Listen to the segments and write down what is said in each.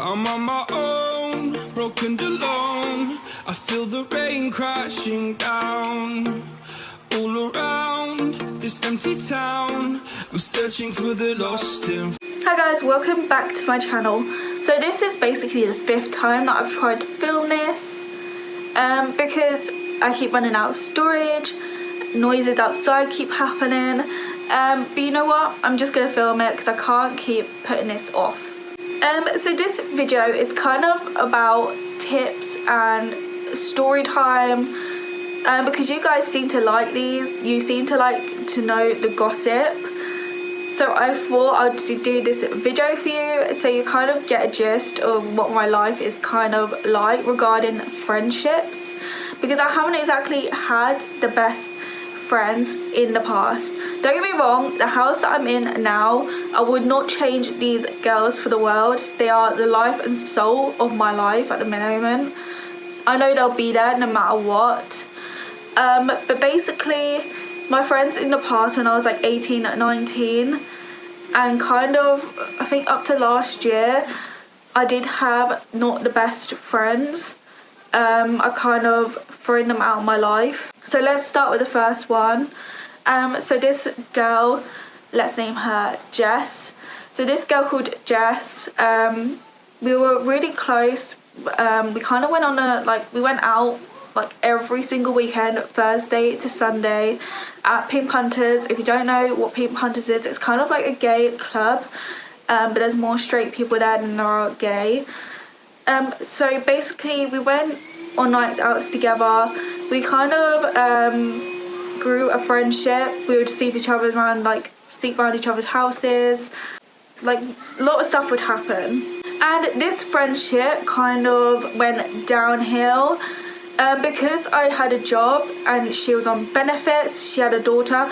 I'm on my own, broken and alone. I feel the rain crashing down all around this empty town. I'm searching for the lost in. Hi guys, welcome back to my channel. So this is basically the 5th time that I've tried to film this because I keep running out of storage, noises outside keep happening, but you know what, I'm just gonna film it because I can't keep putting this off. So this video is kind of about tips and story time, because you guys seem to like these, you seem to like to know the gossip. So I thought I'd do this video for you so you kind of get a gist of what my life is kind of like regarding friendships, because I haven't exactly had the best friends in the past. Don't get me wrong, the house that I'm in now, I would not change these girls for the world. They are the life and soul of my life at the moment. I know they'll be there no matter what. But basically, my friends in the past when I was like 18, 19, and kind of, I think up to last year, I did have not the best friends. I kind of thrown them out of my life. So let's start with the first one. So this girl, let's name her Jess. So this girl called Jess, we were really close. We kind of went on we went out like every single weekend, Thursday to Sunday, at Pink Hunters. If you don't know what Pink Hunters is, it's kind of like a gay club, but there's more straight people there than there are gay. So basically we went on nights out together. We kind of grew a friendship. We would sleep each other's around, sleep around each other's houses. Like, a lot of stuff would happen. And this friendship kind of went downhill because I had a job and she was on benefits. She had a daughter.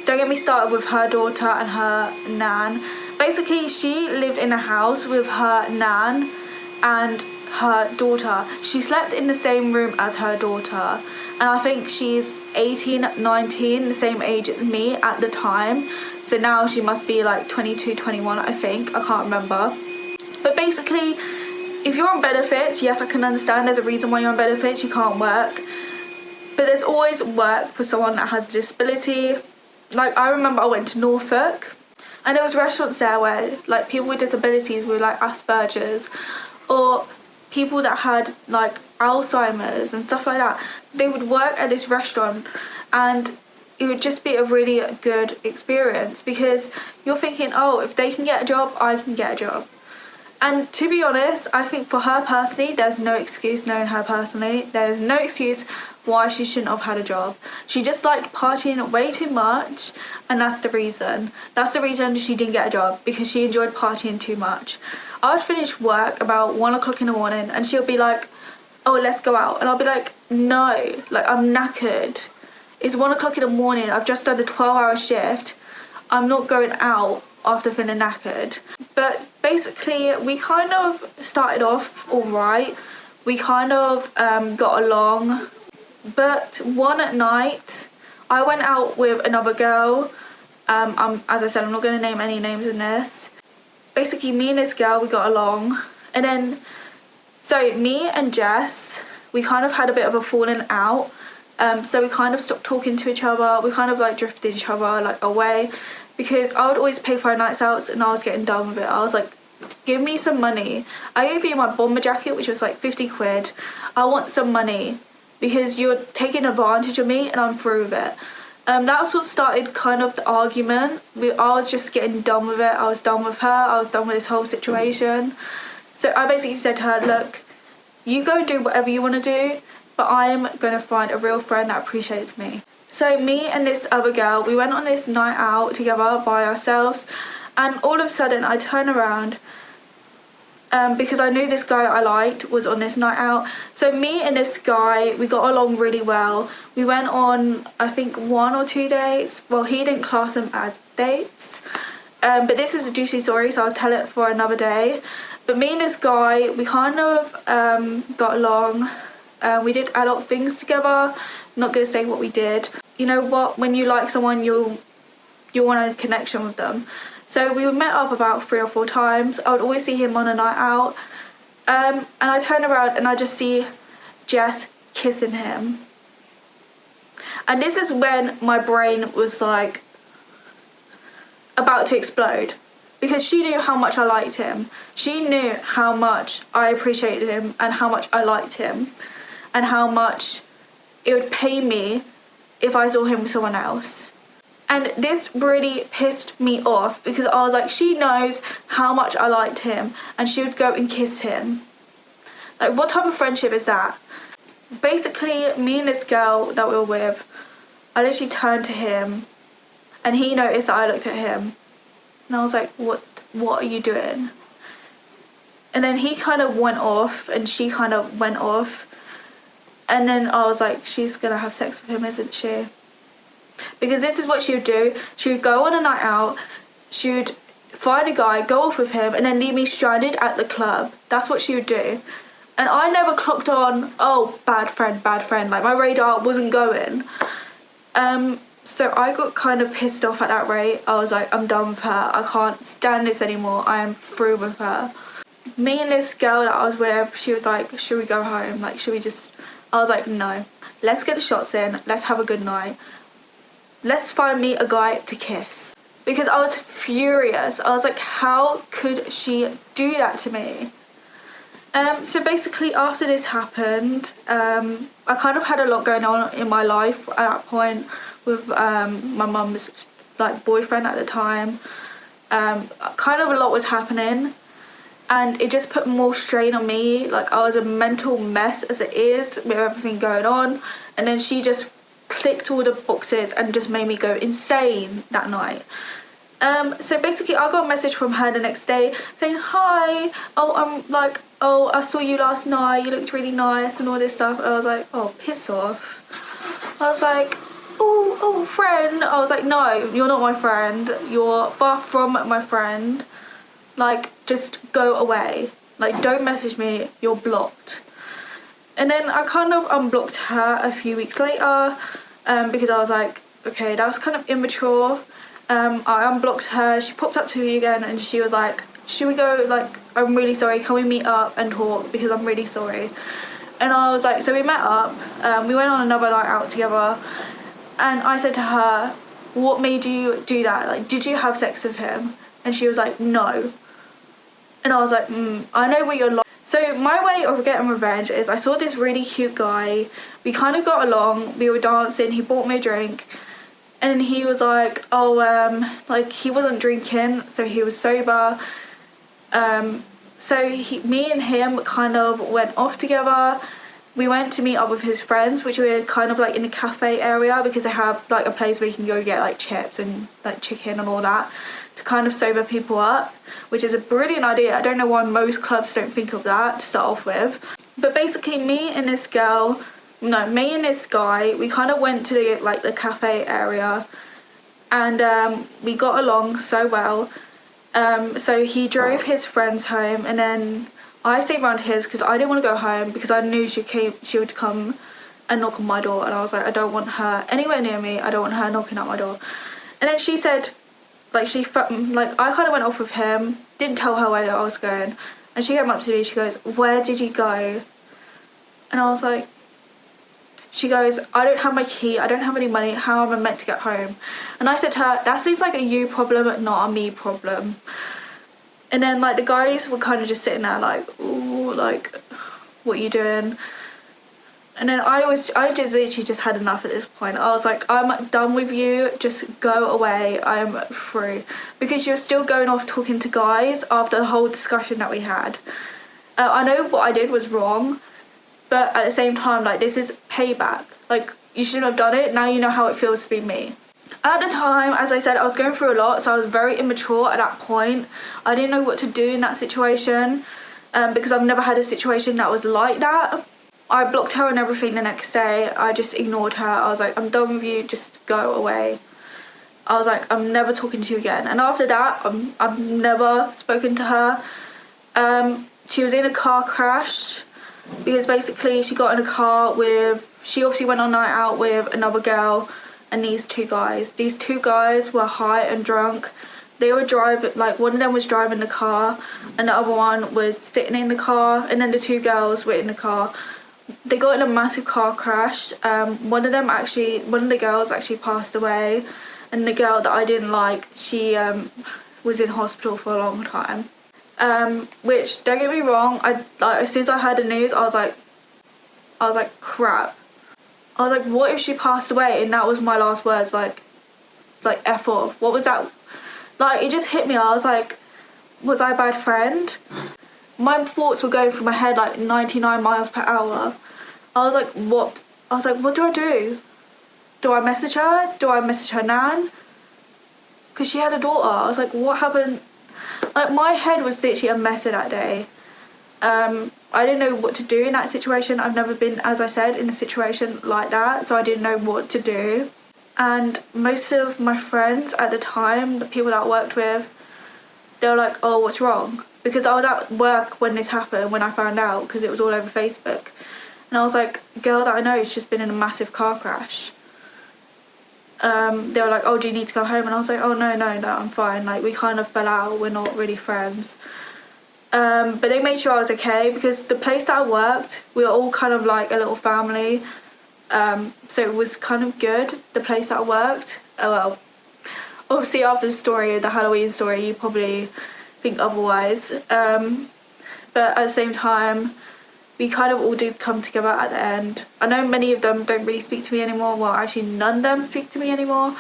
Don't get me started with her daughter and her nan. Basically, she lived in a house with her nan and her daughter. She slept in the same room as her daughter, and I think she's 18, 19, the same age as me at the time. So now she must be like 22, 21, I think. I can't remember. But basically, if you're on benefits, yes, I can understand there's a reason why you're on benefits, you can't work. But there's always work for someone that has a disability. Like, I remember I went to Norfolk, and there was restaurants there where like people with disabilities with like Asperger's, or people that had like Alzheimer's and stuff like that, they would work at this restaurant, and it would just be a really good experience because you're thinking, oh, if they can get a job, I can get a job. And to be honest, I think for her personally, there's no excuse, knowing her personally, there's no excuse why she shouldn't have had a job. She just liked partying way too much, and that's the reason. That's the reason she didn't get a job, because she enjoyed partying too much. I would finish work about 1 o'clock in the morning and she'll be like, oh, let's go out. And I'll be like, no, like, I'm knackered. It's 1 o'clock in the morning. I've just done a 12-hour shift. I'm not going out after feeling knackered. But basically, we kind of started off all right. We kind of got along. But one night, I went out with another girl. As I said, I'm not going to name any names in this. Basically, me and this girl, we got along. And then, so me and Jess, we kind of had a bit of a falling out. So we kind of stopped talking to each other. We kind of like drifted each other like away, because I would always pay for our nights out and I was getting done with it. I was like, give me some money. I gave you my bomber jacket, which was like 50 quid. I want some money because you're taking advantage of me and I'm through with it. That's what started kind of the argument. I was just getting done with it. I was done with her. I was done with this whole situation. So I basically said to her, look, you go do whatever you want to do, but I'm going to find a real friend that appreciates me. So me and this other girl, we went on this night out together by ourselves, and all of a sudden I turn around because I knew this guy that I liked was on this night out. So me and this guy, we got along really well. We went on, I think, 1 or 2 dates. Well, he didn't class them as dates, but this is a juicy story, so I'll tell it for another day. But me and this guy, we kind of got along. We did adult things together. I'm not going to say what we did. You know what, when you like someone, you want a connection with them. So we met up about 3 or 4 times. I would always see him on a night out. And I turn around and I just see Jess kissing him. And this is when my brain was like about to explode, because she knew how much I liked him. She knew how much I appreciated him and how much I liked him and how much it would pain me if I saw him with someone else. And this really pissed me off, because I was like, she knows how much I liked him and she would go and kiss him. Like, what type of friendship is that? Basically, me and this girl that we were with, I literally turned to him and he noticed that I looked at him. And I was like, what are you doing? And then he kind of went off and she kind of went off. And then I was like, she's gonna have sex with him, isn't she? Because this is what she would do. She would go on a night out, she would find a guy, go off with him, and then leave me stranded at the club. That's what she would do. And I never clocked on, oh, bad friend, like my radar wasn't going. So I got kind of pissed off at that rate. I was like, I'm done with her, I can't stand this anymore, I am through with her. Me and this girl that I was with, she was like, should we go home? Like, should we just... I was like, no, let's get the shots in, let's have a good night. Let's find me a guy to kiss. Because I was furious. I was like, how could she do that to me? So basically after this happened, I kind of had a lot going on in my life at that point with my mum's like boyfriend at the time. Kind of a lot was happening and it just put more strain on me. Like, I was a mental mess as it is with everything going on, and then she just clicked all the boxes and just made me go insane that night. So basically I got a message from her the next day saying, hi, I saw you last night, you looked really nice and all this stuff. I was like, oh, piss off. I was like, oh friend. I was like, no, you're not my friend, you're far from my friend. Like, just go away, like, don't message me, you're blocked. And then I kind of unblocked her a few weeks later, because I was like, okay, that was kind of immature. I unblocked her, she popped up to me again and she was like, should we go, like, I'm really sorry, can we meet up and talk, because I'm really sorry. And I was like, so we met up, we went on another night out together, and I said to her, what made you do that? Like, did you have sex with him? And she was like, no. And I was like, I know what you're like. So my way of getting revenge is I saw this really cute guy, we kind of got along, we were dancing, he bought me a drink, and he was like, oh, like, he wasn't drinking, so he was sober. So me and him kind of went off together. We went to meet up with his friends, which were kind of like in the cafe area, because they have like a place where you can go get like chips and like chicken and all that to kind of sober people up, which is a brilliant idea. I don't know why most clubs don't think of that to start off with. But basically me and this guy, we kind of went to the cafe area, and we got along so well. So he drove his friends home, and then I stayed around his because I didn't want to go home, because I knew she would come and knock on my door, and I was like, I don't want her anywhere near me, I don't want her knocking at my door. And then she said, like, I kind of went off with him, didn't tell her where I was going, and she came up to me, she goes, where did you go? And I was like, she goes, I don't have my key, I don't have any money, how am I meant to get home? And I said to her, that seems like a you problem, not a me problem. And then like the guys were kind of just sitting there like, ooh, like, what are you doing? And then I just literally just had enough at this point. I was like, I'm done with you, just go away, I'm through. Because you're still going off talking to guys after the whole discussion that we had. I know what I did was wrong, but at the same time, like, this is payback. Like, you shouldn't have done it, now you know how it feels to be me. At the time, as I said, I was going through a lot, so I was very immature at that point. I didn't know what to do in that situation, because I've never had a situation that was like that. I blocked her and everything the next day. I just ignored her. I was like, I'm done with you, just go away. I was like, I'm never talking to you again. And after that, I've never spoken to her. She was in a car crash, because basically she got in a car she obviously went on a night out with another girl and these two guys. These two guys were high and drunk. They were driving, like one of them was driving the car and the other one was sitting in the car, and then the two girls were in the car. They got in a massive car crash. One of the girls actually passed away, and the girl that I didn't like, she was in hospital for a long time. Which, don't get me wrong, as soon as I heard the news, I was like crap. I was like, what if she passed away and that was my last words, like F off? What was that? Like, it just hit me. I was like, was I a bad friend? My thoughts were going through my head like 99 miles per hour. I was like, what? I was like, what do I do? Do I message her? Do I message her nan? Because she had a daughter. I was like, what happened? Like, my head was literally a mess that day. I didn't know what to do in that situation. I've never been, as I said, in a situation like that, so I didn't know what to do. And most of my friends at the time, the people that I worked with, they were like, oh, what's wrong? Because I was at work when this happened, when I found out, because it was all over Facebook. And I was like, a girl that I know has just been in a massive car crash. They were like, oh, do you need to go home? And I was like, oh, no, I'm fine. Like, we kind of fell out, we're not really friends. But they made sure I was okay, because the place that I worked, we were all kind of like a little family. So it was kind of good, the place that I worked. Oh well, obviously after the story, the Halloween story, you probably think otherwise. But at the same time, we kind of all did come together at the end. I know many of them don't really speak to me anymore. Well, actually none of them speak to me anymore.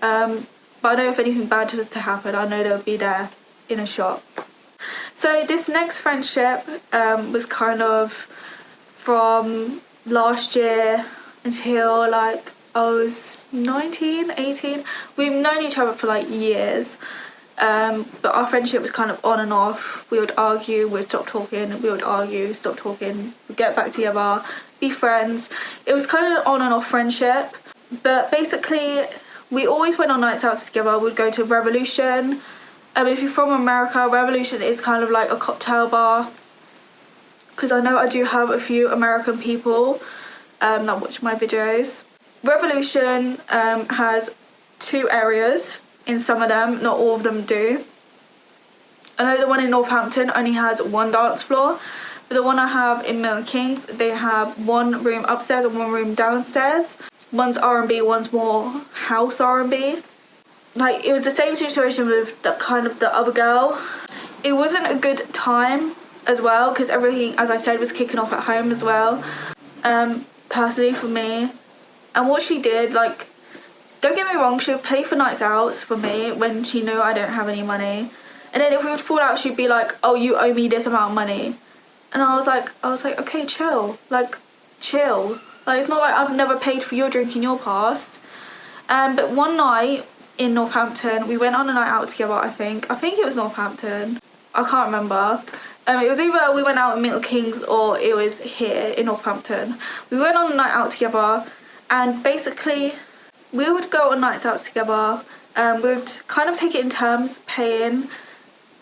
But I know if anything bad was to happen, I know they'll be there in a shot. So this next friendship was kind of from last year until like I was 19, 18. We've known each other for like years. But our friendship was kind of on and off. We would argue, we'd stop talking, we would argue, stop talking, we'd get back together, be friends. It was kind of an on and off friendship. But basically, we always went on nights out together. We'd go to Revolution. If you're from America, Revolution is kind of like a cocktail bar. Because I know I do have a few American people that watch my videos. Revolution has 2 areas. In some of them, not all of them do. I know the one in Northampton only has 1 dance floor, but the one I have in Milton Keynes, they have 1 room upstairs and 1 room downstairs. One's R&B, one's more house R&B. Like, it was the same situation with the other girl. It wasn't a good time as well, because everything, as I said, was kicking off at home as well. Personally for me. And what she did, like, don't get me wrong, she would pay for nights out for me when she knew I don't have any money. And then if we would fall out, she'd be like, oh, you owe me this amount of money. And I was like, okay, chill. Like, chill. Like, it's not like I've never paid for your drink in your past. But one night in Northampton, we went on a night out together, I think it was Northampton. I can't remember. It was either we went out in Milton Keynes or it was here in Northampton. We went on a night out together, and basically we would go on nights out together. We would kind of take it in terms, paying.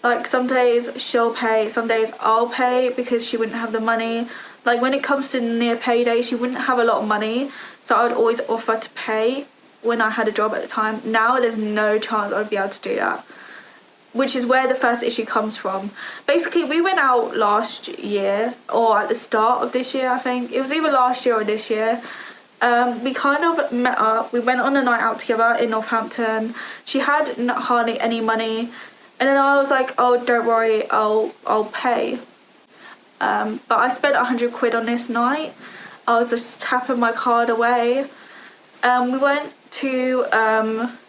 Like, some days she'll pay, some days I'll pay, because she wouldn't have the money. Like, when it comes to near payday, she wouldn't have a lot of money, so I would always offer to pay when I had a job at the time. Now there's no chance I'd be able to do that, which is where the first issue comes from. Basically, we went out last year, or at the start of this year, I think. It was either last year or this year. We kind of met up. We went on a night out together in Northampton. She had hardly any money. And then I was like, oh, don't worry, I'll pay. But I spent 100 quid on this night. I was just tapping my card away. We went to,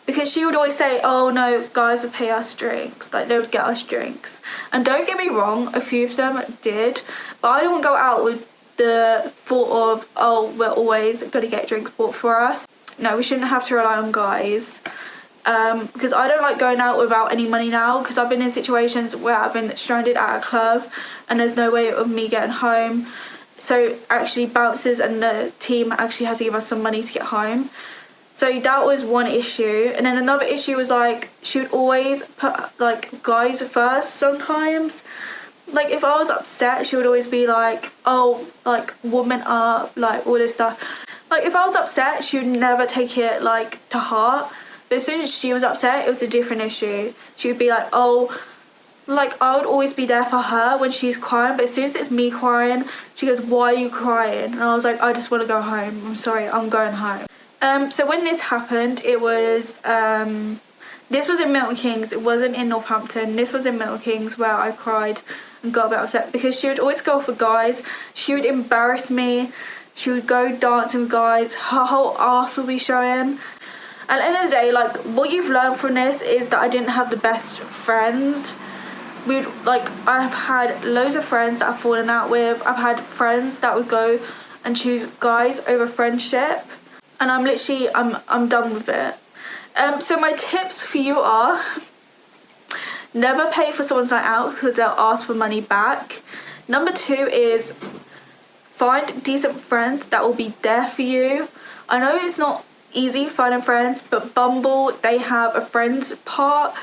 because she would always say, oh no, guys would pay us drinks. Like, they would get us drinks. And don't get me wrong, a few of them did. But I didn't go out with the thought of, oh, we're always going to get drinks bought for us. No, we shouldn't have to rely on guys. Because I don't like going out without any money now, because I've been in situations where I've been stranded at a club and there's no way of me getting home. So actually bouncers and the team actually had to give us some money to get home. So that was one issue. And then another issue was, like, she would always put, like, guys first sometimes. Like, if I was upset, she would always be like, oh, like, woman up, like, all this stuff. Like, if I was upset, she would never take it, like, to heart. But as soon as she was upset, it was a different issue. She would be like, oh, like I would always be there for her when she's crying, but as soon as it's me crying, she goes, why are you crying? And I was like, I just want to go home. I'm sorry, I'm going home. So when this happened, it was, this was in Milton Keynes, it wasn't in Northampton. This was in Milton Keynes where I cried and got a bit upset because she would always go off with guys. She would embarrass me. She would go dancing with guys. Her whole arse would be showing. At the end of the day, like, what you've learned from this is that I didn't have the best friends. I've had loads of friends that I've fallen out with. I've had friends that would go and choose guys over friendship. And I'm done with it. So my tips for you are, never pay for someone's night out because they'll ask for money back. Number 2 is find decent friends that will be there for you. I know it's not easy finding friends, but Bumble, they have a friends part.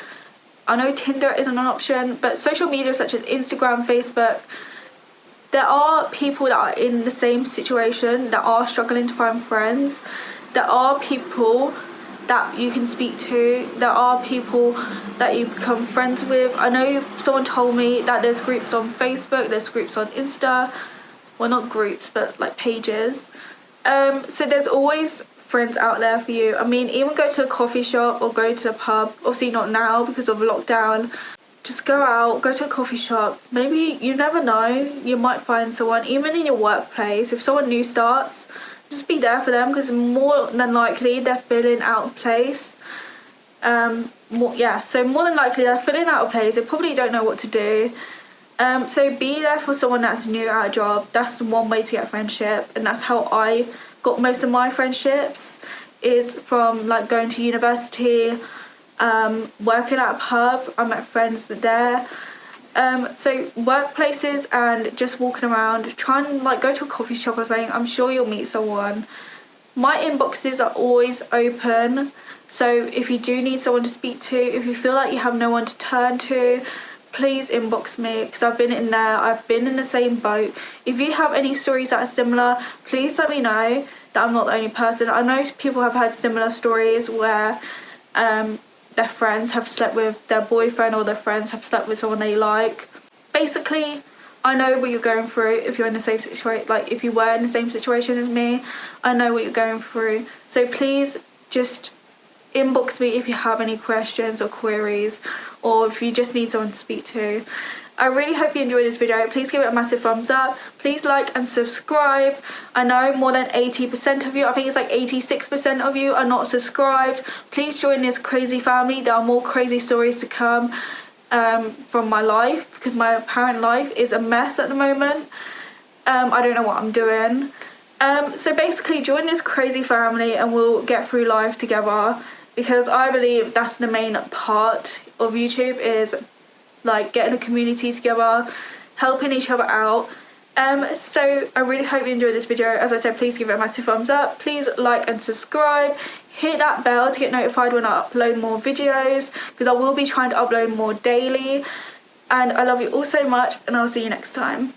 I know Tinder isn't an option, but social media such as Instagram, Facebook, there are people that are in the same situation that are struggling to find friends. There are people that you can speak to. There are people that you become friends with. I know someone told me that there's groups on Facebook, there's groups on Insta. Well, not groups, but like pages. So there's always friends out there for you. I mean, even go to a coffee shop or go to the pub. Obviously not now because of lockdown. Just go out, go to a coffee shop. Maybe, you never know, you might find someone. Even in your workplace, if someone new starts, just be there for them because more than likely they're feeling out of place. So more than likely they're feeling out of place. They probably don't know what to do. So be there for someone that's new at a job. That's the one way to get a friendship, and that's how I got most of my friendships, is from like going to university, working at a pub. I met friends there. So workplaces and just walking around, try and like go to a coffee shop or something. I'm sure you'll meet someone. My inboxes are always open, so if you do need someone to speak to, if you feel like you have no one to turn to, please inbox me because I've been in there. I've been in the same boat. If you have any stories that are similar, please let me know that I'm not the only person. I know people have had similar stories where their friends have slept with their boyfriend, or their friends have slept with someone they like. Basically, I know what you're going through if you're in the same situation, like if you were in the same situation as me. I know what you're going through. So please just inbox me if you have any questions or queries, or if you just need someone to speak to. I really hope you enjoyed this video. Please give it a massive thumbs up. Please like and subscribe. I know more than 80% of you, I think it's like 86% of you are not subscribed. Please join this crazy family. There are more crazy stories to come from my life, because my apparent life is a mess at the moment. I don't know what I'm doing. So basically join this crazy family and we'll get through life together, because I believe that's the main part of YouTube, is like getting a community together, helping each other out. So I really hope you enjoyed this video. As I said, please give it a massive thumbs up. Please like and subscribe. Hit that bell to get notified when I upload more videos, because I will be trying to upload more daily. And I love you all so much, and I'll see you next time.